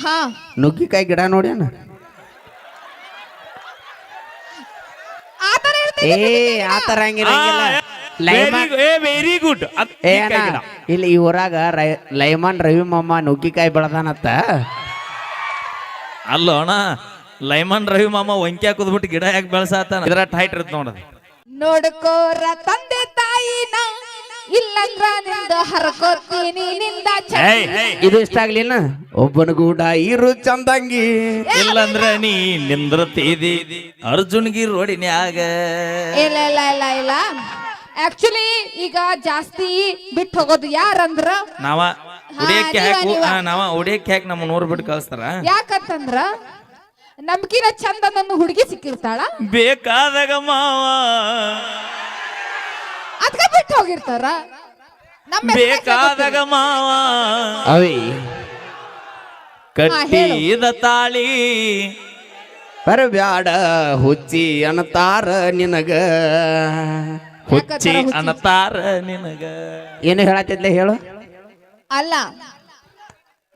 ಹಾ ನುಗ್ಗಿಕಾಯಿ ಗಿಡ ನೋಡ್ಯಾನ ಆತರ ಏ ಆತರ ಹಂಗಿರಂಗಿಲ್ಲ ಲೈಮನ್ ವೆರಿ ಗುಡ್ ಏ ಅಣ್ಣ, ಇಲ್ಲಿ ಈ ಊರಾಗ ಲೈಮನ್ ರವಿ ಮಾಮ ನುಗ್ಗಿಕಾಯಿ ಬೆಳದಾನತ್ತ. ಅಲ್ಲೋ ಅಣ್ಣ, ಲೈಮನ್ ರವಿ ಮಾಮ ಒಂಕಿ ಹಾಕುದ್ಬಿಟ್ಟು ಗಿಡ ಯಾಕೆ ಬೆಳೆಸಾತ ಇದ್ರ ಹೈಟ್ ಇರುತ್ತೆ ನೋಡೋದು. ನೋಡ್ಕೋರ ತಂದೆ ತಾಯಿನ ಇಲ್ಲಂದ್ರ ನಿಂದ ಹರ್ಕೋತೀನಿ ನಿಂದ ಇದು ಇಷ್ಟ ಆಗ್ಲಿಲ್ಲ. ಒಬ್ಬನಗೂಡ ಇರು ಚಂದಂಗಿ ಇಲ್ಲಂದ್ರ ನೀ ನಿಂದ್ರತೀದಿ ಅರ್ಜುನ್ಗಿ ರೋಡಿನ್ಯಾಗ. ಇಲ್ಲ ಇಲ್ಲ ಇಲ್ಲ ಇಲ್ಲ ಆಕ್ಚುಲಿ ಈಗ ಜಾಸ್ತಿ ಬಿಟ್ಟು ಹೋಗೋದು ಯಾರಂದ್ರ ನಾವ ಉಡಿಯಕ್ಕೆ ಹಾಕಿ ನಮ್ಮ ನೂರು ಬಿಟ್ಟು ಕಳಿಸ್ತಾರ. ಯಾಕಂತಂದ್ರ ನಮ್ಕಿನ ಚಂದ ನನ್ನ ಹುಡುಗಿ ಸಿಕ್ಕಿರ್ತಾಳ, ಬೇಕಾದಾಗ ಮಾವ ಅದ್ಕ ಬಿಟ್ಟು ಹೋಗಿರ್ತಾರ. ಬೇಕಾದಾಗ ಮಾವ ಅವಿ ಕಟ್ಟಿದ ತಾಳಿ ಬರಬ್ಯಾಡ ಹುಚ್ಚಿ ಅನ್ನತಾರ ನಿನಗ. ಹುಚ್ಚಿ ಅನ್ನತಾರ ನಿನಗ. ಏನು ಹೇಳತ್ತಿದ್ಲೆ ಹೇಳು. ಅಲ್ಲ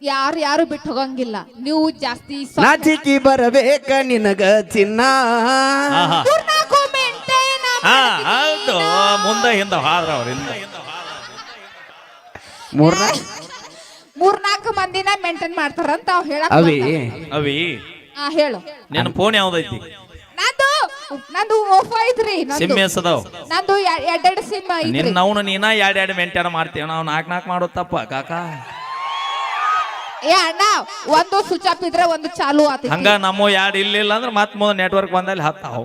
ಯಾರು ಯಾರು ಬಿಟ್ಟು ಹೋಗಂಗಿಲ್ಲ, ನೀವು ಜಾಸ್ತಿ ನಾಚಿಕಿ ಬರಬೇಕ ನಿನಗ ಚಿನ್ನ. ಹೌದು, ಮುಂದೆ ಹಿಂದ ಹಾದ್ರ ಅವ್ರಿಂದ ಮೂರ್ನಾಲ್ಕು ಮಂದಿನ ಮೇಂಟೈನ್ ಮಾಡ್ತಾರಂತ ಅವ್ ಹೇಳಕ್ ಅವಿ ಅವಿ ಹೇಳು. ನಿನ್ನ ಫೋನ್ ಯಾವ್ದೈತಿ? ನಂದು ಓಫೋ ಐತ್ರಿ, ಸಿಮ್ ಎಸ್ ಅದಾವ? ನಂದು ಎರಡೆರಡು ಸಿಮ್ ಐತ್ರಿ. ನಿನ್ನ ಅವನು ನೀನ ಎರಡೆರಡು ಮೇಂಟೈನ್ ಮಾಡ್ತೀವಿ, ನಾವು ನಾಲ್ಕು ಮಾಡೋದಪ್ಪ ಕಾಕಾ. ಏ ಅಣ್ಣ, ಒಂದು ಸ್ವಿಚ್ ಆಫ್ ಇದ್ರೆ ಒಂದು ಚಾಲು ಆತ. ಹಂಗ ನಮ್ಮ ಯಾಡ್ ಇಲ್ಲ ಅಂದ್ರೆ ಮತ್ ಮುಂದೆ ನೆಟ್ವರ್ಕ್ ಬಂದಲ್ಲಿ ಹತ್ತಾವು.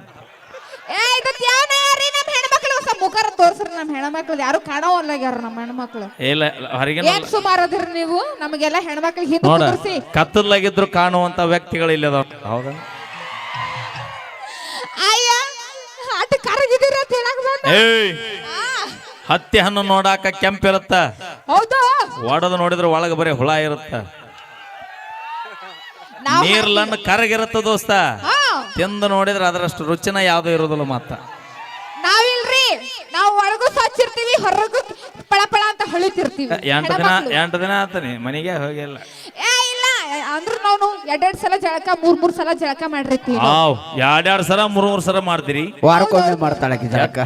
ಏ ಇದಕ್ಕೆ ಯಾವನ ಯಾರಿ ನಮ್ಮ ಹೆಣ್ಮಕ್ಳು ಹೊಸ ಮುಖರ ತೋರ್ಸ್ರಿ. ನಮ್ಮ ಹೆಣ್ಮಕ್ಳು ಯಾರು ಕಾಣೋವಲ್ಲಾಗ್ಯಾರ. ನಮ್ಮ ಹೆಣ್ಮಕ್ಳು ಇಲ್ಲ ಹೊರಗಿನ ಏನ್ ಸುಮಾರು ಅದಿರಿ ನೀವು, ನಮಗೆಲ್ಲ ಹೆಣ್ಮಕ್ಳಿಗೆ ಹಿಂದೆ ನೋಡ ತೋರಿಸಿ. ಕತ್ತಲಾಗಿದ್ರು ಕಾಣುವಂತ ವ್ಯಕ್ತಿಗಳು ಇಲ್ಲ ಅದಾವ. ಹೌದಾ? ಅಯ್ಯ ಆಟ ಕರಗಿದಿರ ಅಂತ ಹೇಳಕ್ ಬಂದ. ಏಯ್, ಹತ್ತಿ ಹಣ್ಣು ನೋಡಾಕ ಕೆಂಪಿರುತ್ತ, ಹೌದು, ಒಡದು ನೋಡಿದ್ರೆ ಒಳಗ ಬರೀ ಹುಳ ಇರುತ್ತ. ನೀರ್ಲನ್ನು ಕರಗಿರುತ್ತ ದೋಸ್ತ, ತಿಂದು ನೋಡಿದ್ರೆ ಅದರಷ್ಟು ರುಚಿನ ಯಾವ್ದು ಇರೋದಿಲ್ಲ. ಮತ್ತ ನಾವಿಲ್ರಿ, ನಾವು ಒಳಗೂ ಸ್ವಚ್ಛ ಇರ್ತೀವಿ, ಹೊರಗೂ ಪಳಪಳ ಅಂತ ಹೊಳಿತಿರ್ತೀವಿ. 8 ದಿನ ಆತನಿ ಮನೆಗೆ ಹೋಗಿಲ್ಲ. ಏ ಇಲ್ಲ ಅಂದ್ರ ನಾವು ಎರಡೆರಡು ಸಲ ಜಳಕ, ಮೂರ್ ಸಲ ಜಳಕ ಮಾಡಿರ್ತೀವಿ. ಎರಡೆರಡು ಸಲ 3 ಸಲ ಮಾಡ್ತೀರಿ. ವಾರಕ್ಕೊಮ್ಮೆ ಮಾಡ್ತಾಳೆ ಜಳಕ.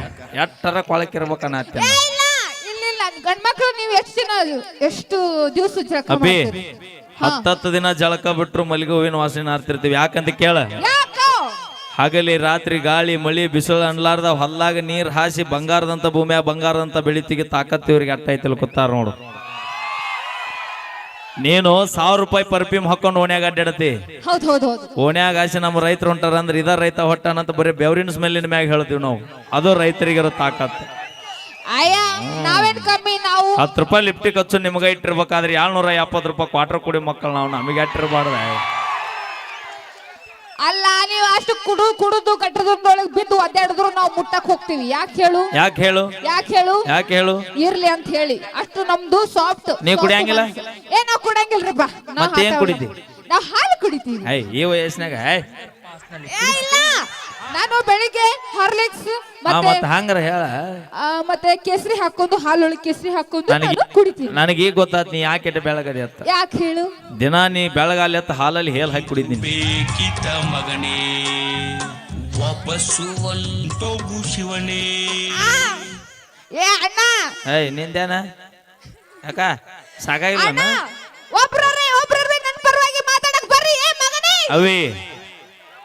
ಎಟ್ಟರ ಕೊಳಕಿರ್ಬೇಕನ್ನ ಇಲ್ಲ ಇಲ್ಲ ಗಂಡ್ಮಕ್ಳು ನೀವು ಎಷ್ಟು ದಿವಸ ಜಳಕ ಅಬ್ಬಿ ಮಾಡ್ತೀರಿ? 10 ದಿನ ಜಳಕ ಬಿಟ್ರು ಮಲ್ಲಿಗೆ ಹೂವಿನ ವಾಸನೆ ಆರ್ತಿರ್ತೀವಿ. ಯಾಕಂತ ಕೇಳ, ಹಗಲಿ ರಾತ್ರಿ ಗಾಳಿ ಮಳಿ ಬಿಸಿಲು ಅನ್ಲಾರ್ದ ಹೊಲ್ಲಾಗ ನೀರ್ ಹಾಸಿ ಬಂಗಾರದಂತ ಭೂಮಿಯಾಗ ಬಂಗಾರದಂತ ಬೆಳಿತಿಗೆ ತಾಕತ್ ಇವ್ರಿಗೆ ಅಟ್ಟೈತಿಲ್ ಕೂತಾರ ನೋಡು. ನೀನು 1000 ರೂಪಾಯಿ ಪರ್ಫ್ಯೂಮ್ ಹಾಕೊಂಡು ಓಣ್ಯಾಗ ಅಡ್ಡಾಡತಿ. ಓಣ್ಯಾಗ ಹಾಸಿ ನಮ್ಮ ರೈತರು ಹೊಂಟಾರ ಅಂದ್ರೆ ಇದ ರೈತ ಹೊಟ್ಟಾನಂತ ಬರೀ ಬೆವರಿನ ಸ್ಮೆಲ್ಲಿನ ಮ್ಯಾಗ ಹೇಳ್ತೀವಿ ನಾವು. ಅದು ರೈತರಿಗಿರೋ ತಾಕತ್. ನಾವೇನ್ ಕಮ್ಮಿ, ನಾವು 10 ರೂಪಾಯಿ ಲಿಫ್ಟಿಗೆ ಹಚ್ಚು ನಿಮ್ಗೆ ಇಟ್ಟಿರ್ಬೇಕಾದ್ರೆ 770 ರೂಪಾಯಿ ಕ್ವಾರ್ಟರ್ ಕುಡಿ ಮಕ್ಕಳು ನಾವು, ನಮಗೆ ಇಟ್ಟಿರ್ಬಾರ್ದ. ಅಲ್ಲ ನೀವು ಅಷ್ಟು ಕುಡುದು ಕಟ್ಟದೊಳಗೆ ಬಿದ್ದು ಒದ್ದಾಡಿದ್ರು ನಾವು ಮುಟ್ಟಕ್ ಹೋಗ್ತೀವಿ. ಯಾಕೆ ಹೇಳು ಇರ್ಲಿ ಅಂತ ಹೇಳಿ. ಅಷ್ಟು ನಮ್ದು ಸಾಫ್ಟ್. ನೀವು ಕುಡಿಯಂಗಿಲ್ಲ? ನಾವು ಕುಡಂಗಿಲ್ರಿ. ಬಾ ಮತ್ತೇನ್ ಕುಡಿತಿ? ನಾವು ಹಾಲು ಕುಡಿತೀವಿ. ಈ ವಯಸ್ಸಿನಾಗ ಇಲ್ಲ, ನಾನು ಬೆಳಿಗ್ಗೆ ಹಾರ್ಲಿಕ್ಸ್ ಮತ್ತೆ ಹಂಗಾರ ಹೇಳ ಮತ್ತೆ ಕೇಸರಿ ಹಾಕೊಂಡು ಹಾಲೊಳಗೆ ಕೇಸರಿ ಹಾಕೊಂಡು ಕುಡಿತೀನಿ. ನನಗೆ ಈಗ ಗೊತ್ತಾತ್ ನೀ ಯಾಕೆ ಬೆಳಗದೆ ಅಂತ. ಯಾಕೆ ಹೇಳು? ದಿನ ನೀ ಬೆಳಗಾಲಿ ಅಂತ ಹಾಲಲ್ಲಿ ಹೇಲ್ ಹಾಕಿ ಕುಡಿತೀನಿ. ಬೇಕಿತ ಮಗನೇ ವಾಪಸ್ಸು ಒಂಟೋಗು ಶಿವನೇ. ಏ ಅಣ್ಣ, ನಿಂದೇನ ಅಕ್ಕ ಸಾಕಾಗಿಲ್ಲ? ಒಬ್ರೇ ನನ್ನ ಪರವಾಗಿ ಮಾತಾಡಕ್ ಬರ್ರಿ. ಏ ಮಗನೇ, ಅವಿ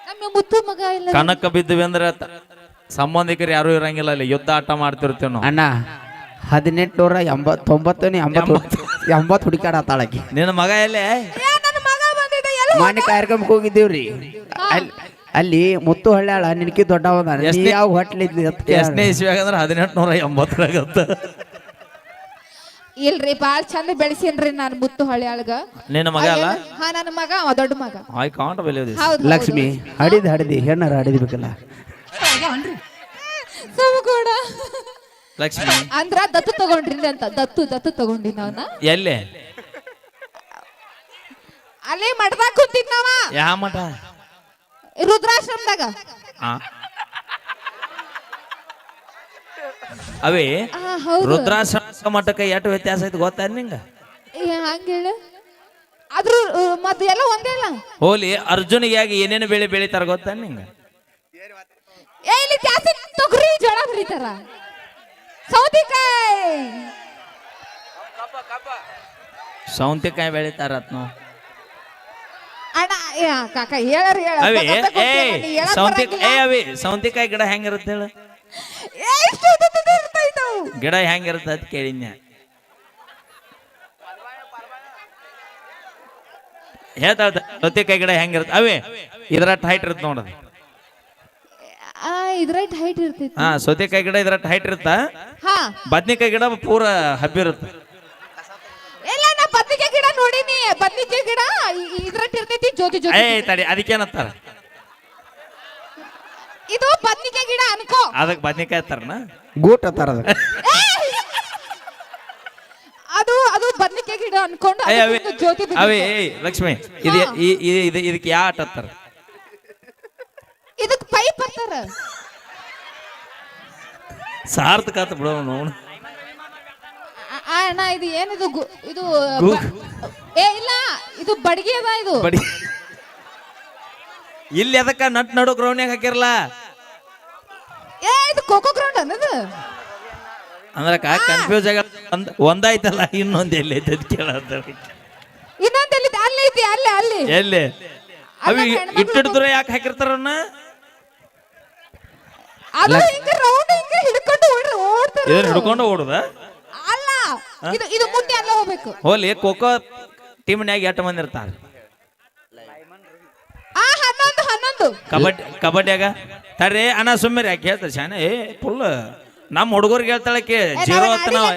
ನಮ್ಮ ಮುತ್ತು ಮಗ ಇಲ್ಲ. ಕನಕ ಬಿದ್ದಿವಿ ಅಂದ್ರೆ ಸಂಬಂಧಿಕರು ಯಾರು ಇರಂಗಿಲ್ಲ. ಅಲ್ಲಿ ಯುದ್ಧ ಆಟ ಮಾಡ್ತಿರ್ತೀವಿ ನಾವು. ಅಣ್ಣ 1890 ಹುಡುಕಾಡತ್ತಾಳಕಿ. ನಿನ್ನ ಮಗ ಎಲ್ಲೇ? ಮಾನ್ಯ ಕಾರ್ಯಕ್ರಮಕ್ಕೆ ಹೋಗಿದ್ದೀವ್ರಿ. ಅಲ್ಲಿ ಮುತ್ತು ಹಳ್ಳ್ಯಾಳ ನಿನಕಿ ದೊಡ್ಡವನ. ಯಾವ ಹೋಟ್ಲಿದ್ಲಿ? ಎಷ್ಟನೇ ಇಸ್ವಿಯಾಗ ಅಂದ್ರೆ 1880 ಇಲ್ರಿ, ಬಾಳ್ ಚಂದ ಬೆಳೆಸೇನ್ರಿ ನಾನು ಮುತ್ತು ಹಳ್ಳಿಯಾಳ್ಗ. ನಿನ್ನ ಮಗ ಅಲ್ಲ? ನನ್ನ ಮಗ, ದೊಡ್ಡ ಮಗ. I can't believe this. Lakshmi ಹಡಿದಿ ಹೆಣ್ಣರ ಹಡಿದ್ಬೇಕಲ್ಲ. ಲಕ್ಷ್ಮಿ ಅಂದ್ರ ದತ್ತು ತಗೊಂಡ್ರಿ ಅಂತ. ದತ್ತು ತಗೊಂಡಿ ನಾವ್ನ. ಎಲ್ಲೇ? ಅಲ್ಲೇ ಮಠದಾಗ ಕೂತಿದ್ನವ. ಯಾವ ಮಠ? ರುದ್ರಾಶ್ರಮದಾಗ. ಅವೇ ರುದ್ರಾಶ್ರಮ ಮಠಕ್ಕೆ ಎಷ್ಟು ವ್ಯತ್ಯಾಸ ಐತಿ ಗೊತ್ತಾ ನಿಂಗ? ಹಂಗ ಹೇಳು. ಆದ್ರೂ ಮತ್ತೆ ಎಲ್ಲ ಒಂದೇ ಅಲ್ಲ. ಹೋಲಿ ಅರ್ಜುನಿಗಾಗಿ ಏನೇನು ಬೆಳೆ ಬೆಳಿತಾರ ಗೊತ್ತಾ ನಿಂಗ? ಇಲ್ಲಿ ಜಾಸ್ತಿ ತೊಗರಿ ಜೋಳ ಬೆಳಿತಾರ, ಸೌತೆಕಾಯಿ ಸೌಂತಿಕಾಯಿ ಬೆಳಿತಾರ ನಾವು. ಅಣ್ಣ ಕಾಕ ಹೇಳರಿ ಅವಿ ಸೌಂತಿಕಾಯಿ ಗಿಡ ಹೆಂಗಿರುತ್ತೆ ಹೇಳ? ಗಿಡ ಹೆಂಗಿರುತ್ತೆ ಅಂತ ಕೇಳಿದ್ನ. ಹೇಳ್ತಾಳ ಸೌತೆಕಾಯಿ ಗಿಡ ಹೆಂಗಿರುತ್ತೆ ಅವೇ ಇದ್ರ ಹೈಟ್ ಇರುತ್ತೆ ನೋಡೋದು. ಇದ್ರ ಹೈಟ್ ಇರ್ತೈತಿ. ಹಾ ಸೌತೆಕಾಯಿ ಗಿಡ ಇದ್ರ ಹೈಟ್ ಇರುತ್ತ. ಬದ್ನಿಕಾಯಿ ಗಿಡ ಪೂರ ಹಬ್ಬಿರುತ್ತೆ. ಇಲ್ಲ ನಾ ಬದ್ನಿಕಾಯಿ ಗಿಡ ನೋಡಿನಿ. ಬದ್ನಿಕಾಯಿ ಗಿಡ ಇದ್ರ ಇರ್ತೈತಿ ಜ್ಯೋತಿ ಜ್ಯೋತಿ. ತಡಿ ಅದಕ್ಕೇನತ್ತಾರ? ಇದು ಬದ್ನಿಕಾಯಿ ಗಿಡ ಅನ್ಕೋ. ಅದಕ್ಕೆ ಬದ್ನಿಕಾಯಿ ಅತ್ತಾರನ ಗೂಟ್ ಅತ್ತಾರ ಅದಕ್ಕೆ. ಅದು ಅದು ಬದ್ನಿಕಾಯಿ ಗಿಡ ಅನ್ಕೊಂಡು ಜ್ಯೋತಿ. ಅವೇ ಲಕ್ಷ್ಮಿ ಇದಕ್ಕೆ ಯಾ ಆಟ ಅತ್ತಾರ? ಇದಕ್ ಪೈಪ್ ಅಂತಾರ. ಸಾರ್ಥಕ ಆತ ಬಿಡೋ ನೋಡು. ಅಣ್ಣ ಇದು ಏನಿದು ಇದು ಇಲ್ಲ ಇದು ಬಡಗಿ ಅದ. ಇದು ಬಡಿ ಇಲ್ಲಿ ಅದಕ್ಕ ನಟ್ ನಡು ಗ್ರೌಂಡ್ನಾಗ ಹಾಕಿರಲ್ಲ. ಇದು ಕೋಕೋ ಗ್ರೌಂಡ್ ಅನ್ನದು. ಅಂದ್ರೆ ಕನ್ಫ್ಯೂಸ್ ಆಗ ಒಂದಾಯ್ತಲ್ಲ ಇನ್ನೊಂದು ಎಲ್ಲಿ ಐತೆ ಕೇಳತ್ತ. ಇನ್ನೊಂದು ಎಲ್ಲಿ ಅಲ್ಲಿ ಐತಿ. ಅಲ್ಲಿ ಅಲ್ಲಿ ಎಲ್ಲಿ ಅವಿ ಇಟ್ಟಿಡ್ತಾರೆ ಯಾಕೆ ಹಾಕಿರ್ತಾರನ್ನ? ಅದು ಹಿಂಗ ರೌಂಡ್ ಹಿಂಗ ಹಿಡ್ಕೊಂಡು ಓಡ್ತಾರೆ. ಇದನ್ನ ಹಿಡ್ಕೊಂಡು ಓಡುದ ಅಲ್ಲ, ಇದು ಇದು ಮುಟ್ಟಿ ಅಲ್ಲ ಹೋಗ್ಬೇಕು. ಹೋಲಿ ಖೋಖೋ ಟೀಮ್ನ್ಯಾಗ ಎಷ್ಟು ಮಂದಿ ಇರ್ತಾರ? 11 ಕಬಡ್ಡಿಯಾಗ ತರ್ರಿ ಅಣ್ಣ ಸುಮ್ಮನೆ ಯಾಕೆ ಹೇಳ್ತಾರೆ ಶಾನೆ? ಫುಲ್ ನಮ್ಮ ಹುಡುಗರಿಗೆ ಹೇಳ್ತಾಳಕ್ಕೆ 0 ಹೊತ್ತ ನಾವು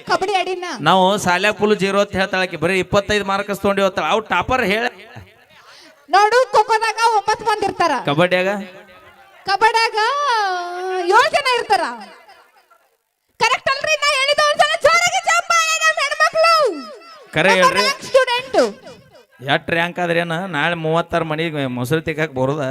ಕಬಡ್ಡಿ ಆಡಿನ ನಾವು ಸಾಲ್ಯಾಗ ಫುಲ್ 0 ಹೊತ್ತ ಹೇಳ್ತಾಳಕ್ಕೆ ಬರೀ 25 ಮಾರ್ಕಸ್ ತೊಗೊಂಡಿ ಹೋಗ್ತಾಳ. ಅವ್ ಟಾಪರ್ ಹೇಳ ನೋಡು. ಖೋಖೋದಾಗ 9 ಮಂದಿ ಇರ್ತಾರ. ಕಬಡ್ಡಿಯಾಗ 7 ಜನ ಇರ್ತಾರ. ಕರೆಕ್ಟ್ ಅಲ್ರಿ? ನಾ ಹೇಳಿದ ಒಂದ್ಸಲ ಜೋರಾಗಿ ಚಪ್ಪಾಳೆ ನಮ್ಮ ಹೆಣ್ಮಕ್ಳು. ಕರೆ ಹೇಳ್ರಿ. ಸ್ಟೂಡೆಂಟ್ ಎಷ್ಟು ರ್ಯಾಂಕ್ ಆದ್ರೇನ ನಾಳೆ 36 ಮನಿಗೆ ಮೊಸರು ತಿಕ್ಕಾಕ ಬರೋದ?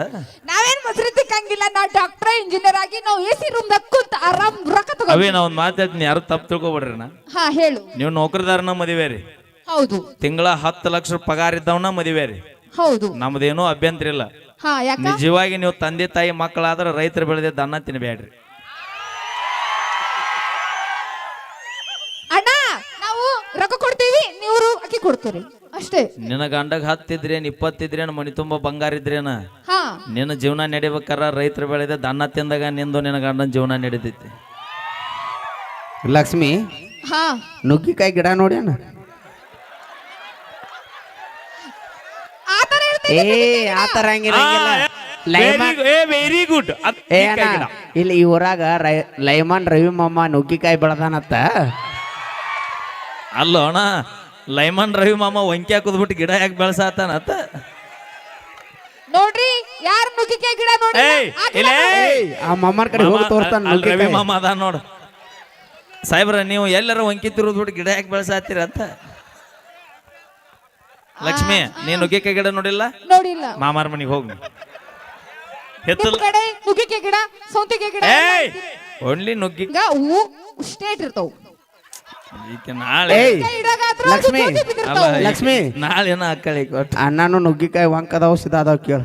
ನಾವೇನ್ ಮೊಸರು ತಿಕ್ಕಂಗಿಲ್ಲ. ನಾವು ಡಾಕ್ಟರ್ ಇಂಜಿನಿಯರ್ ಆಗಿ ನಾವು AC ರೂಮ್ದಾಗ ಕೂತ್ ಆರಾಮ್ ರೊಕ್ಕ ತಗೋ. ಅವೇ ನಾ ಒಂದು ಮಾತಾಡ್ತೀನಿ, ಯಾರು ತಪ್ಪು ತಿಳ್ಕೊಬಿಡ್ರಿ. ಹಾ ಹೇಳು. ನೀವು ನೌಕರಿದಾರನ ಮದುವೆ ರೀ. ಹೌದು. ತಿಂಗಳ 10 ಲಕ್ಷ ಪಗಾರ ಇದ್ದವನ ಮದುವೆ ರೀ. ಹೌದು. ನಮ್ದೇನೋ ಅಭ್ಯಂತರ ಇಲ್ಲ. ನಿಜವಾಗಿ ನೀವು ತಂದೆ ತಾಯಿ ಮಕ್ಕಳಾದ್ರೆ ರೈತರು ಬೆಳೆದಿದ್ದ ಅನ್ನ ತಿನ್ಬೇಡ್ರಿ. ಅಣ್ಣ ನಾವು ರೊಕ್ಕ ಕೊಡ್ತೀವಿ, ನೀವು ಅಕ್ಕಿ ಕೊಡ್ತೀರಿ ಅಷ್ಟೇ. ನಿನ್ನ ಗಂಡಗ್ 10 ಇದ್ರೇನ್ 20 ಇದ್ರೇನ್ ಮನಿ ತುಂಬಾ ಬಂಗಾರ ಇದ್ರೇನ ನಿನ್ನ ಜೀವನ ನಡಿಬೇಕಾರ ರೈತರು ಬೆಳೆದಿದ್ದ ಅನ್ನ ತಿಂದಾಗ ನಿಂದು ನಿನ್ನ ಗಂಡನ ಜೀವನ ನಡೀತೈತಿ. ಲಕ್ಷ್ಮಿ ನುಗ್ಗಿಕಾಯಿ ಗಿಡ ನೋಡ್ಯಾನ? ಆತರ ವೆರಿ ಗುಡ್. ಇಲ್ಲಿ ಈ ಊರಾಗ ಲೈಮನ್ ರವಿ ಮಾಮ ನುಗ್ಗಿಕಾಯಿ ಬೆಳದಾನತ್ತ. ಅಲ್ಲೋ ಅಣ್ಣ, ಲೈಮನ್ ರವಿ ಮಾಮ ಒಂಕಿ ಹಾಕುದ್ಬಿಟ್ಟು ಗಿಡ ಯಾಕೆ ಬೆಳೆಸಾತಾನತ್ತ ನೋಡ್ರಿ. ಯಾರು ನುಗ್ಗಿಕಾಯಿ ಗಿಡ ನೋಡಿ ಆ ಮಾಮನ ಕಡೆ ಹೋಗಿ ತೋರ್ತಾನ. ರವಿ ಮಾಮ ಅದ ನೋಡು. ಸಾಹೇಬ್ರ ನೀವು ಎಲ್ಲರ ಒಂಕಿ ತಿರುದ್ಬಿಟ್ಟು ಗಿಡ ಯಾಕೆ ಬೆಳೆಸಾತೀರ ಅಂತ. ಲಕ್ಷ್ಮಿ ನೀನು ನುಗ್ಗಿಕಾಯಿ ಗಿಡ ನೋಡಿಲ್ಲ? ನೋಡಿಲ್ಲ. ಮಾಮಾರ ಮನಿಗೆ ಹೋಗಿ ನುಗ್ಗಿಕಾಯಿ ಗಿಡ ಸೌತೆಕಾಯಿ ಗಿಡ ಓನ್ಲಿ ನುಗ್ಗಿ ಸ್ಟೇಟ್ ಇರ್ತಾವ. ನಾಳೆ ಲಕ್ಷ್ಮಿ ಲಕ್ಷ್ಮಿ ನಾಳೆ ಏನ ಅಕ್ಕಳಿ ಅಣ್ಣನು ನುಗ್ಗಿಕಾಯಿ ವಂಕದಾವ್ ಸಿದ ಅದಾವ ಕೇಳ.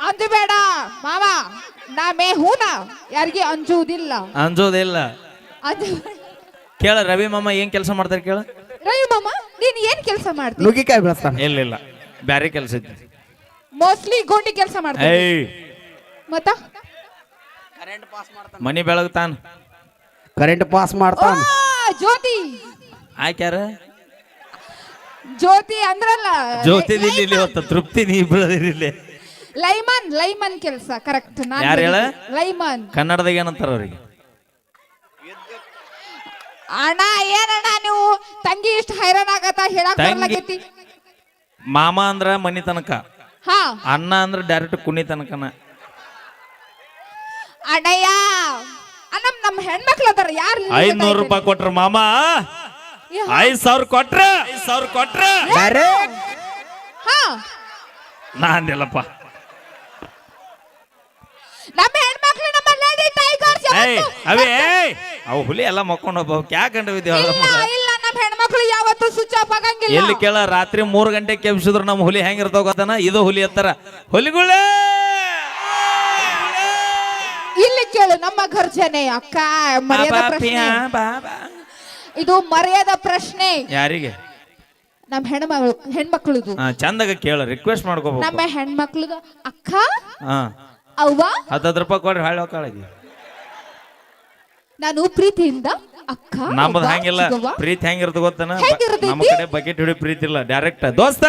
ಅಂಜಬೇಡ ಮಾವ, ನಾ ಮೇ ಹೂನ ಯಾರಿಗೆ ಅಂಜುವುದಿಲ್ಲ. ಅಂಜೋದಿಲ್ಲ. ಕೇಳ ರವಿ ಮಾಮ ಏನ್ ಕೆಲಸ ಮಾಡ್ತಾರೆ ಕೇಳ. ರವಿ ಮಾಮ ನೀನ್ ಏನ್ ಕೆಲಸ ಮಾಡ್ತಿ? ನುಗ್ಗಿಕಾಯಿ ಬೆಳೆಸ್ತಾನ. ಇಲ್ಲ ಬ್ಯಾರೆ ಕೆಲಸ ಐತಿ. ಮೋಸ್ಟ್ಲಿ ಗೋಂಡಿ ಕೆಲಸ ಮಾಡ್ತಾನೆ. ಮತ್ತ ಮನಿ ಬೆಳಗ್ತಾನ. ಕರೆಂಟ್ ಪಾಸ್ ಮಾಡ್ತಾನ. ಜ್ಯೋತಿ ಆಯ್ಕ್ಯಾರ? ಜ್ಯೋತಿ ಅಂದ್ರಲ್ಲ ಜ್ಯೋತಿ ಇಲ್ಲಿ ಹೊತ್ತ ತೃಪ್ತಿ ನೀ ಬೆಳೆದಿರಿಲ್ಲ. ಲೈಮನ್ ಕೆಲಸ ಕರೆಕ್ಟ್. ಯಾರು ಹೇಳ? ಲೈಮನ್ ಕನ್ನಡದಾಗ ಏನಂತಾರ ಅವ್ರಿಗೆ? ಅಣ್ಣ ಏನಣ್ಣ ನೀವು ತಂಗಿ ಇಷ್ಟ ಹೈರಾಣ ಆಗತ್ತ ಹೇಳಕ್ ಬರ್ಲಾಗೈತಿ. ಮಾಮ ಅಂದ್ರ ಮನಿ ತನಕ, ಅಣ್ಣ ಅಂದ್ರ ಡೈರೆಕ್ಟ್ ಕುನಿ ತನಕನ. ಅಣ್ಣಯ್ಯ ನಮ್ಮ ಹೆಣ್ಮಕ್ಳು ಅದಾರ. ಯಾರು 500 ರೂಪಾಯಿ ಕೊಟ್ರ ಮಾಮ 5,000 ಕೊಟ್ರ 5,000 ಕೊಟ್ರ ನಾ ಅಂದಿಲ್ಲಪ್ಪ. ನಮ್ಮ ಹೆಣ್ಮಕ್ಳು ನಮ್ಮ ಲೇಡಿ ಟೈಗರ್ಸ್. ಅವೇ ಅವು ಹುಲಿ ಎಲ್ಲ ಮಕ್ಕೊಂಡು ಹೋಗ್ಬೇಕು ಯಾಕೆ ಕಂಡು ಇಲ್ಲ ನಮ್ಮ ಹೆಣ್ಮಕ್ಳು ಯಾವತ್ತೂ ಸ್ವಿಚ್ ಆಫ್ ಆಗಂಗಿಲ್ಲ. ಎಲ್ಲಿ ಕೇಳ ರಾತ್ರಿ 3 ಗಂಟೆಗೆ ಕೆಬ್ಸಿದ್ರು ನಮ್ಮ ಹುಲಿ ಹೆಂಗಿರ್ತಾವ ಗೊತ್ತಾನ ಇದು ಹುಲಿ ಎತ್ತರ ಹುಲಿಗಳೇ ಇಲ್ಲಿ ಕೇಳು ನಮ್ಮ ಗರ್ಜನೆ ಅಕ್ಕ ಮರ್ಯಾದ ಪ್ರಶ್ನೆ ಇದು ಮರ್ಯಾದ ಪ್ರಶ್ನೆ ಯಾರಿಗೆ ನಮ್ಮ ಹೆಣ್ಮಕ್ಳುದು ಚಂದಾಗ ಕೇಳ ರಿಕ್ವೆಸ್ಟ್ ಮಾಡ್ಕೋಬೇಕು ನಮ್ಮ ಹೆಣ್ಮಕ್ಳುದು ಅಕ್ಕ ಹಾ ಅವ್ವ 10 ರೂಪಾಯಿ ಕೊಡ್ರಿ ಹಾಳು ಕಾಳಗಿ ನಾನು ಪ್ರೀತಿಯಿಂದ ಅಕ್ಕ ನಮ್ಮದು ಅವ್ವ, ಹಂಗಿಲ್ಲ ಚಿಕ್ಕವ್ವ. ಪ್ರೀತಿ ಹೆಂಗಿರ್ತದ ಗೊತ್ತನ ಹೆಂಗಿರ್ತೈತಿ? ನಮ್ಮ ಕಡೆ ಬಕೆಟ್ ಹಿಡಿ ಪ್ರೀತಿ ಇಲ್ಲ ಡೈರೆಕ್ಟ್ ದೋಸ್ತ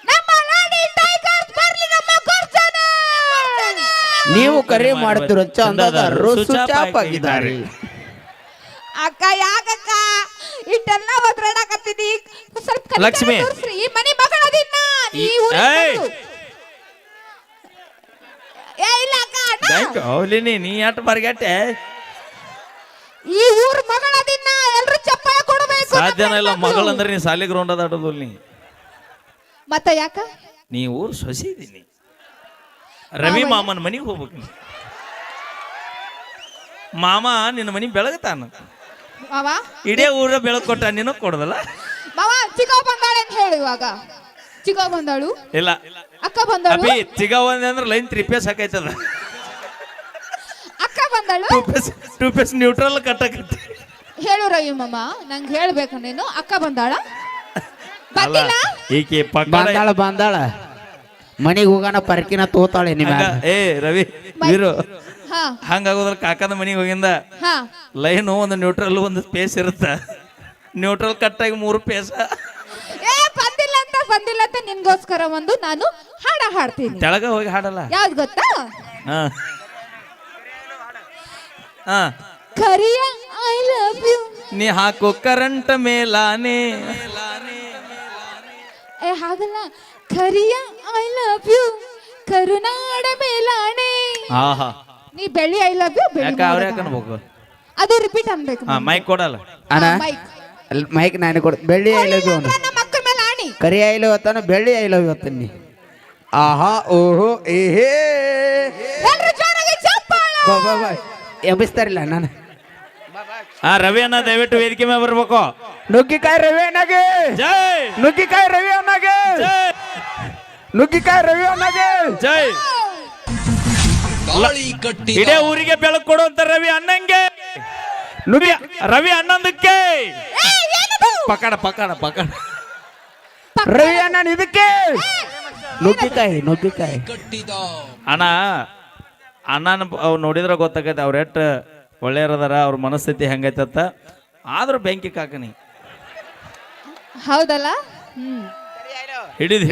ನಮ್ಮ ಲಾಡಿ ಟೈಗರ್ಸ್ ಬರ್ಲಿ ನಮ್ಮ ಗರ್ಜನೆ. ನೀವು ಕರೆ ಮಾಡ್ತಿರೋ ಚಂದದಾರರು ಸ್ವಿಚ್ ಆಫ್ ಆಗಿದ್ದಾರೆ. ಅಕ್ಕ ಯಾಕಕ್ಕ ಇಟ್ಟೆಲ್ಲ ಒದ್ರಾಡಕತ್ತಿದಿ ಸ್ವಲ್ಪ ಕೈ ಲಕ್ಷ್ಮಿ. ತೋರ್ಸ್ರಿ. ಈ ಮನಿ ಮಗಳದಿನ್ನ ಈ ಊರಿನ ಏಯ್! ಮಗಳು. ಏ ಇಲ್ಲ ಅಕ್ಕ ಅಣ್ಣ. ಬ್ಯಾಂಕ್ ಅವಲಿನಿ ನೀ ಅಟ್ ಬರ್ಗಟ್ಟೆ ಈ ಊರ್ ಮಗಳದಿನ್ನ ಎಲ್ರು ಚಪ್ಪಾಳೆ ಕೊಡಬೇಕು ಸಾಧ್ಯನ ಇಲ್ಲ ಮಗಳಂದ್ರೆ ನೀ ಸಾಲಿ ಗ್ರೌಂಡ್ ಅದಾಡೋದು ನೀ ಮತ್ತ ಯಾಕ ನೀ ಊರ್ ಸೊಸಿ ಇದೀನಿ ರವಿ ಮಾಮನ ಮನಿಗೆ ಹೋಗ್ಬೇಕು ನೀ. ಮಾಮ ನಿನ್ನ ಮನಿ ಬೆಳಗತಾನ ಮಾವ ಇಡೇ ಊರ ಬೆಳಗ್ ಕೊಟ್ಟ ನಿನಗ್ ಕೊಡದಲ್ಲ ಮಾವ ಚಿಕ್ಕವ ಬಂದಾಳೆ ಅಂತ ಹೇಳು ಇವಾಗ ಚಿಕ್ಕವ ಬಂದಾಳು ಇಲ್ಲ ಅಕ್ಕ ಬಂದಾಳು ಅಭಿ ಚಿಗವಂದೆ ಅಂದ್ರೆ ಲೈನ್ 3 ಪೇಸ್ ಹಾಕೈತದ ಅಕ್ಕ ಬಂದಾಳು 2 ಪೇಸ್ ನ್ಯೂಟ್ರಲ್ ಕಟ್ಟಕತ್ತಿ ಹೇಳು ರವಿ ಮಾಮ ನಂಗೆ ಹೇಳ್ಬೇಕು ನೀನು ಅಕ್ಕ ಬಂದಾಳ ಅಲ್ಲ ಬಂದಿಲ್ಲ ಈಕೆ ಪಕ್ಕ ಬಂದಾಳ ಮನಿಗೆ ಹೋಗೋಣ ಪರ್ಕಿನ ತೋತಾಳೆ ನಿಮ್ಮ ಏ ರವಿ ವೀರು ಹಾ ಹಂಗಾಗೋದ್ರ ಕಾಕನ ಮನಿಗೆ ಹೋಗಿಂದ ಹಾ ಲೈನು ಒಂದು ನ್ಯೂಟ್ರಲ್ ಒಂದು ಸ್ಪೇಸ್ ಇರುತ್ತ ನ್ಯೂಟ್ರಲ್ ಕಟ್ಟಾಗಿ 3 ಪೇಸ ಏ ಬಂದಿಲ್ಲ ಅಂತ ನಿನ್ಗೋಸ್ಕರ ಒಂದು ನಾನು ಹಾಡ ಹಾಡ್ತೀನಿ ತೆಳಗ ಹೋಗಿ ಹಾಡಲ್ಲ ಯಾವ್ದು ಗೊತ್ತಾ ಹಾ ಹಾ ಕರಿಯ ಐ ಲವ್ ಯು ನೀ ಹಾಕೋ ಕರೆಂಟ್ ಮೇಲಾನೆ ಏ ಹಾಗಲ್ಲ ಕರಿಯ ಐ ಲವ್ ಯು ಕರುನಾಡ ಮೇಲಾಣೆ ಆಹಾ ನೀ ಬೆಳ್ಳಿ ಐ ಲವ್ ಯು ಯಾಕ ಅವ್ರ ಯಾಕೆ ಅನ್ಬೇಕು ಅದು ರಿಪೀಟ್ ಅನ್ಬೇಕು ಹಾ ಮೈಕ್ ಕೊಡಲ್ಲ ಅಣ್ಣ ಮೈಕ್ ಮೈಕ್ ನಾನು ಕೊಡ್ ಬೆಳ್ಳಿ ಐಲವ್ ಅವನು ನಮ್ಮ ಅಕ್ಕನ ಮೇಲೆ ಆಣಿ ಕರಿ ಐಲವ್ ಹೊತ್ತಾನ ಬೆಳ್ಳಿ ಐಲವ್ ಇವತ್ತನ್ನಿ ಆಹಾ ಓಹೋ ಏಹೇ ಎಲ್ರು ಜೋರಾಗಿ ಚಪ್ಪಾಳೆ ಬಾ ಬಾ ಬಾ ಎಬ್ಬಿಸ್ತಾರಿಲ್ಲ ನಾನು ಹಾ ರವಿ ಅಣ್ಣ ದಯವಿಟ್ಟು ವೇದಿಕೆ ಮೇಲೆ ಬರ್ಬೇಕು ನುಗ್ಗಿಕಾಯಿ ರವಿ ಅಣ್ಣಗೆ ಜೈ ನುಗ್ಗಿಕಾಯಿ ರವಿ ಅಣ್ಣಗೆ ಜೈ ನುಗ್ಗಿಕಾಯಿ ರವಿ ಅಣ್ಣಗೆ ಜೈ ತಾಳಿ ಕಟ್ಟಿದ ಇಡೇ ಊರಿಗೆ ಬೆಳಕು ಕೊಡುವಂತ ರವಿ ಅಣ್ಣಂಗೆ ನುಗ್ಗಿ ರವಿ ಅಣ್ಣಂದಕ್ಕೆ ಏ, ಏನದು? ಪಕಡ ಪಕಡ ಪಕಡ ರವಿ ಅಣ್ಣ ಇದಕ್ಕೆ ನುಗ್ಗಿಕಾಯಿ ಕಟ್ಟಿದ ಅಣ್ಣ ಅಣ್ಣನ ಅವ್ ನೋಡಿದ್ರೆ ಗೊತ್ತಾಗೈತೆ ಅವ್ರ ಎಟ್ ಒಳ್ಳೆಯರದಾರ ಅವ್ರ ಮನಸ್ಥಿತಿ ಹೆಂಗೈತತ್ತ ಆದ್ರೂ ಬೆಂಕಿ ಕಾಕನಿ ಹೌದಲ್ಲ ಹಿಡಿದು